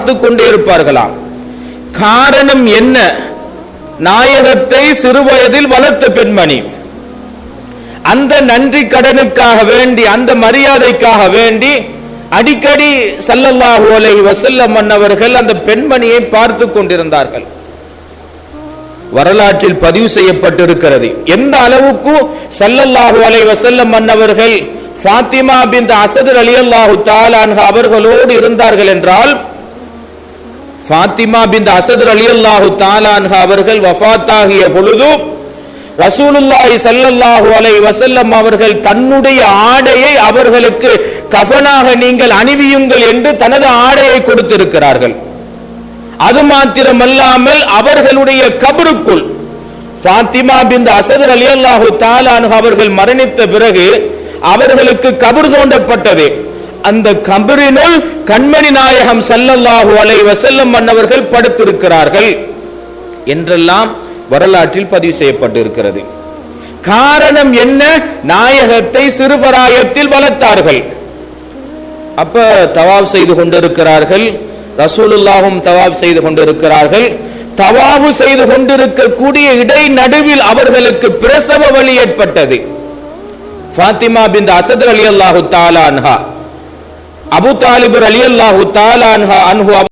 பார்த்து கொண்டே இருப்பார்களாம். காரணம் என்ன? நாயகத்தை சிறுவயதில் வளர்த்த பெண்மணி. அந்த நன்றி கடனுக்காக வேண்டி, அந்த மரியாதைக்காக வேண்டி அடிக்கடி ஸல்லல்லாஹு அலைஹி வஸல்லம் அன்னவர்கள் அந்த பெண்மணியை பார்த்து கொண்டிருந்தார்கள். வரலாற்றில் பதிவு செய்யப்பட்டிருக்கிறது. எந்த அளவுக்கு ஸல்லல்லாஹு அலைஹி வஸல்லம் அன்னவர்கள் ஃபாத்திமா பின்த் அஸத் ரலியல்லாஹு தஆலா அன்ஹா அவர்களோடு இருந்தார்கள் என்றால், ஃபாத்திமா பின்த் அஸத் ரலியல்லாஹு தஆலா அன்ஹா அவர்கள் வஃபாத்தாகிய பொழுது ரசூலுல்லாஹி ஸல்லல்லாஹு அலைஹி வஸல்லம் அவர்கள் தன்னுடைய ஆடையை அவர்களுக்கு கஃனாக நீங்கள் அணிவியுங்கள் என்று தனது ஆடையை கொடுத்திருக்கிறார்கள். அது மாத்திரமல்லாமல் அவர்களுடைய கபருக்குள் ஃபாத்திமா பின்த் அஸத் ரலியல்லாஹு தஆலா அன்ஹா அவர்கள் மரணித்த பிறகு அவர்களுக்கு கபர் தோண்டப்பட்டது. அந்த கபரினுள் கண்மணி நாயகம் ஸல்லல்லாஹு அலைஹி வஸல்லம் அன்னவர்கள் படுத்திருக்கிறார்கள் என்றெல்லாம் வரலாற்றில் பதிவு செய்யப்பட்டிருக்கிறது. காரணம் என்ன? நாயகத்தை சிறுபராயத்தில் வளர்த்தார்கள். அப்ப தவாப் செய்து கொண்டிருக்கிறார்கள். ரசூலுல்லாஹும் தவாப் செய்து கொண்டிருக்கிறார்கள். தவாபு செய்து கொண்டிருக்கக்கூடிய இடை நடுவில் அவர்களுக்கு பிரசவ வலி ஏற்பட்டது. ஃபாத்திமா பின்த் அஸத் ரலியல்லாஹு தஆலா அன்ஹா, அபூ தாலிப் ரலியல்லாஹு தஆலா அன்ஹு